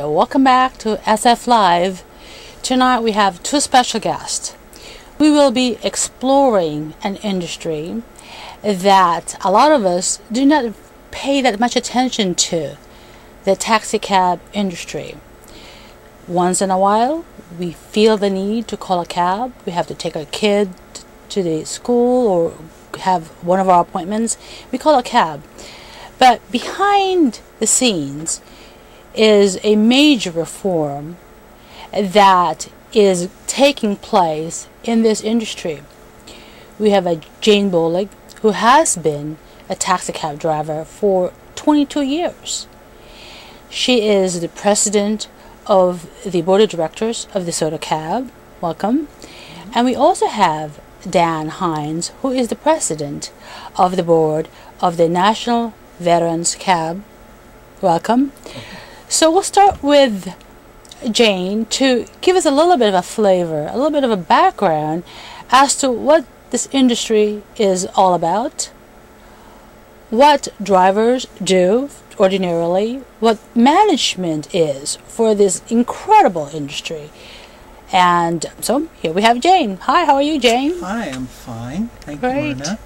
welcome back to SF Live. Tonight we have two special guests. We will be exploring an industry that a lot of us do not pay that much attention to, the taxicab industry. Once in a while, we feel the need to call a cab. We have to take our kid to the school or have one of our appointments. We call a cab. But behind the scenes is a major reform that is taking place in this industry. We have a Jane Bolig who has been a taxicab driver for 22 years. She is the president of the board of directors of DeSoto Cab. Welcome. And we also have Hinds, who is the president of the board of the National Veterans Cab. Welcome. So we'll start with Jane to give us a little bit of a flavor, a little bit of a background as to what this industry is all about, what drivers do ordinarily, what management is for this incredible industry. And so here we have Jane. Hi, how are you, Jane? Hi, I'm fine. Thank you, Myrna.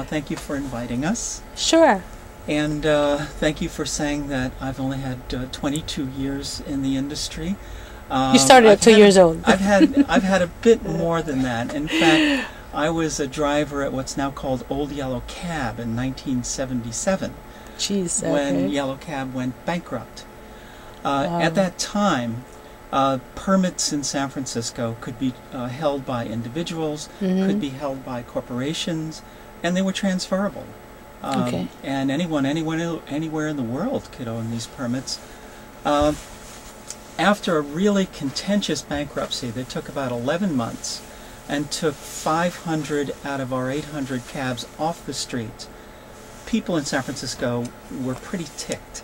Thank you for inviting us. Sure. And thank you for saying that I've only had 22 years in the industry. You started at 2 years old. I've had a bit more than that. In fact, I was a driver at what's now called Old Yellow Cab in 1977. Jeez, okay. When Yellow Cab went bankrupt. At that time, permits in San Francisco could be held by individuals, could be held by corporations, and they were transferable. And anyone, anywhere in the world could own these permits. After a really contentious bankruptcy that took about 11 months and took 500 out of our 800 cabs off the street, people in San Francisco were pretty ticked.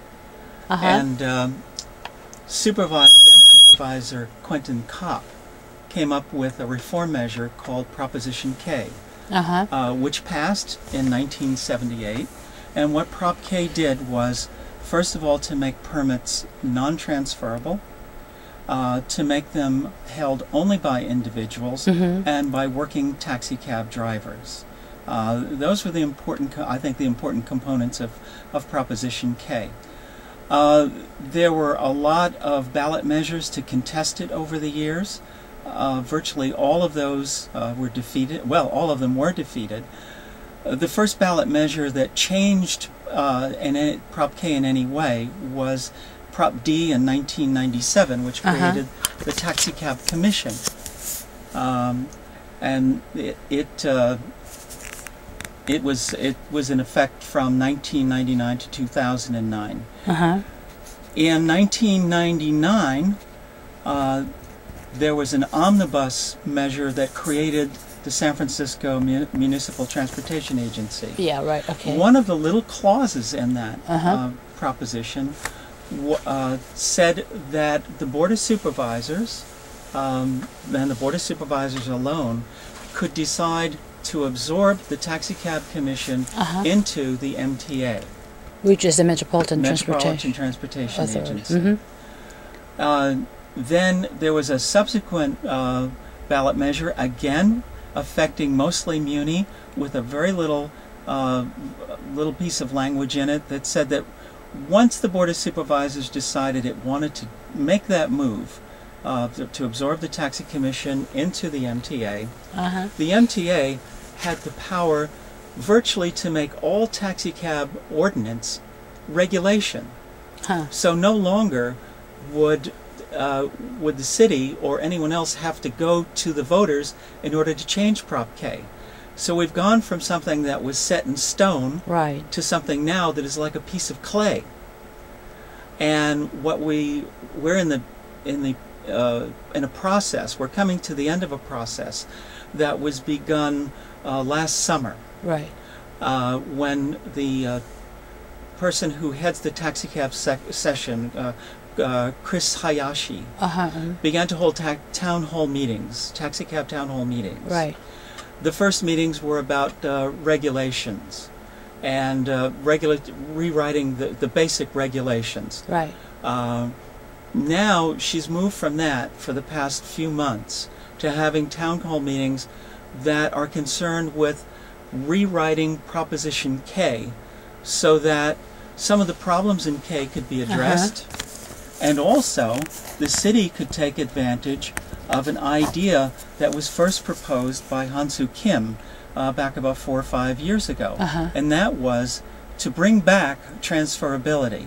And then Supervisor Quentin Kopp came up with a reform measure called Proposition K. Which passed in 1978, and what Prop K did was, first of all, to make permits non-transferable, to make them held only by individuals and by working taxi cab drivers. Those were the important, I think, the important components of Proposition K. There were a lot of ballot measures to contest it over the years. Virtually all of those were defeated. Well, all of them were defeated. The first ballot measure that changed Prop K in any way was Prop D in 1997, which created the Taxicab Commission. And it was in effect from 1999 to 2009. In 1999, there was an omnibus measure that created the San Francisco Municipal Transportation Agency. Yeah, right, okay. One of the little clauses in that proposition said that the Board of Supervisors, and the Board of Supervisors alone, could decide to absorb the Taxicab Commission into the MTA. Which is the Metropolitan Transportation Agency. Then there was a subsequent ballot measure, again affecting mostly Muni, with a very little piece of language in it that said that once the Board of Supervisors decided it wanted to make that move to absorb the Taxi Commission into the MTA, the MTA had the power virtually to make all taxicab ordinance regulation. So no longer would the city or anyone else have to go to the voters in order to change Prop K. So we've gone from something that was set in stone to something now that is like a piece of clay. And what we're in a process. We're coming to the end of a process that was begun last summer. When the person who heads the taxicab session, Chris Hayashi, began to hold town hall meetings, taxicab town hall meetings. The first meetings were about regulations and rewriting the basic regulations. Now she's moved from that for the past few months to having town hall meetings that are concerned with rewriting Proposition K so that some of the problems in K could be addressed, and also the city could take advantage of an idea that was first proposed by Hansu Kim back about 4 or 5 years ago, and that was to bring back transferability,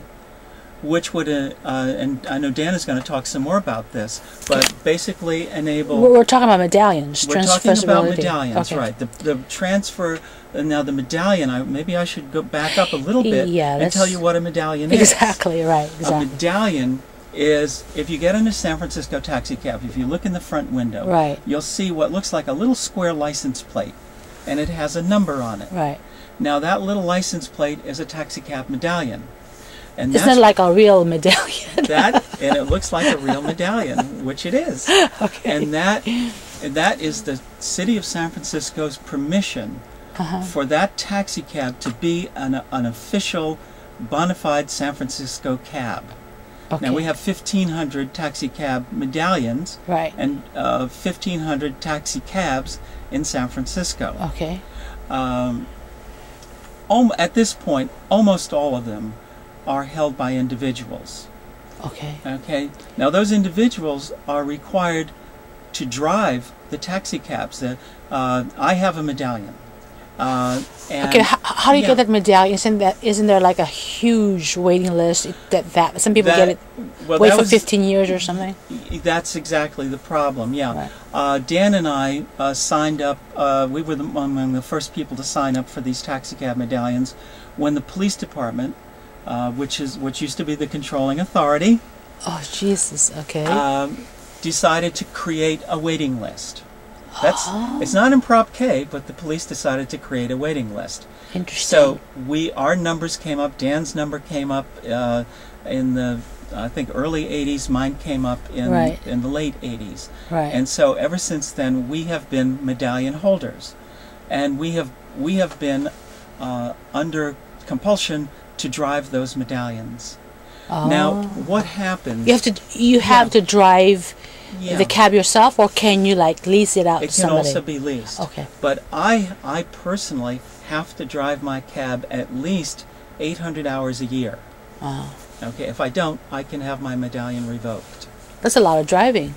which would, and I know Dan is going to talk some more about this, but basically enable... We're talking about medallions, We're talking about medallions, right. The transfer, now the medallion, maybe I should go back up a little bit and tell you what a medallion is. Exactly, right. Exactly. A medallion is, if you get in a San Francisco taxi cab, if you look in the front window, you'll see what looks like a little square license plate, and it has a number on it. Right. Now that little license plate is a taxi cab medallion. And isn't it like a real medallion? And it looks like a real medallion, which it is. Okay. And that is the city of San Francisco's permission for that taxi cab to be an official, bona fide San Francisco cab. Okay. Now we have 1,500 taxi cab medallions, and 1,500 taxi cabs in San Francisco. Okay. At this point, almost all of them are held by individuals. Okay. Okay. Now those individuals are required to drive the taxi cabs. I have a medallion. Okay. How do you get that medallion? Isn't there like a huge waiting list that some people get it wait for 15 years or something? That's exactly the problem. Yeah. Right. Dan and I signed up. We were among the first people to sign up for these taxi cab medallions when the police department, which used to be the controlling authority, Jesus, okay, decided to create a waiting list. It's not in Prop K, but the police decided to create a waiting list. Interesting. So our numbers came up. Dan's number came up in the I think early 80s. Mine came up in the late 80s. Right. And so ever since then, we have been medallion holders, and we have been under compulsion to drive those medallions. Now, what happens? You have to drive the cab yourself, or can you lease it out to somebody? It can also be leased. Okay. But I personally have to drive my cab at least 800 hours a year. Wow. Okay. If I don't, I can have my medallion revoked. That's a lot of driving.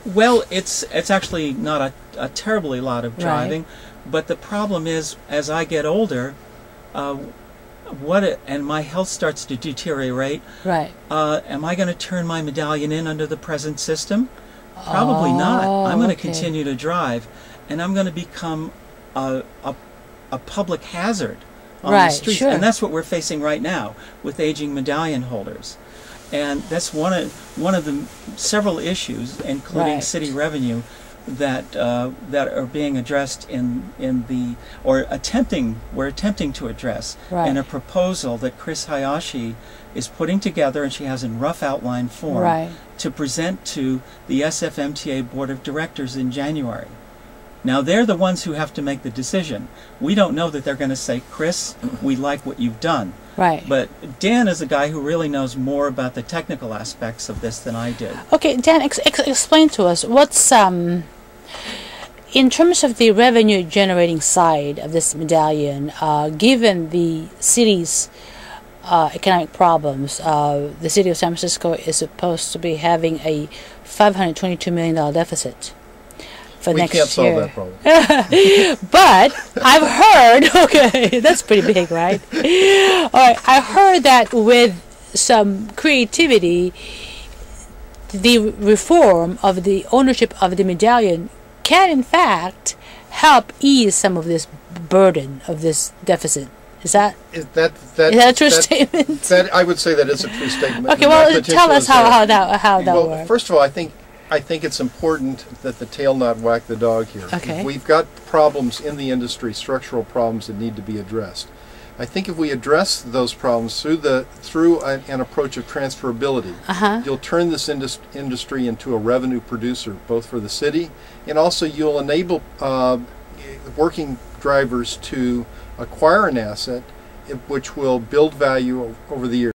Well, it's actually not a terribly lot of driving, but the problem is, as I get older, and my health starts to deteriorate. Right. Am I going to turn my medallion in under the present system? Probably not. I'm going to continue to drive, and I'm going to become a public hazard on the streets. Sure. And that's what we're facing right now with aging medallion holders. And that's one of the several issues, including city revenue, that are being addressed we're attempting to address in a proposal that Chris Hayashi is putting together, and she has in rough outline form to present to the SFMTA Board of Directors in January. Now they're the ones who have to make the decision. We don't know that they're going to say, Chris, we like what you've done. Right. But Dan is a guy who really knows more about the technical aspects of this than I did. Okay, Dan, explain to us what's in terms of the revenue generating side of this medallion. Given the city's economic problems, the city of San Francisco is supposed to be having a $522 million deficit for next year. We can't solve that problem. But I've heard, that's pretty big, right? All right, I heard that with some creativity, the reform of the ownership of the medallion can, in fact, help ease some of this burden of this deficit. Is that a true statement? That I would say that is a true statement. Okay, well, tell us how that works. First of all, I think it's important that the tail not whack the dog here. Okay. We've got problems in the industry, structural problems that need to be addressed. I think if we address those problems through an approach of transferability, you'll turn this industry into a revenue producer, both for the city, and also you'll enable working drivers to acquire an asset which will build value over the years.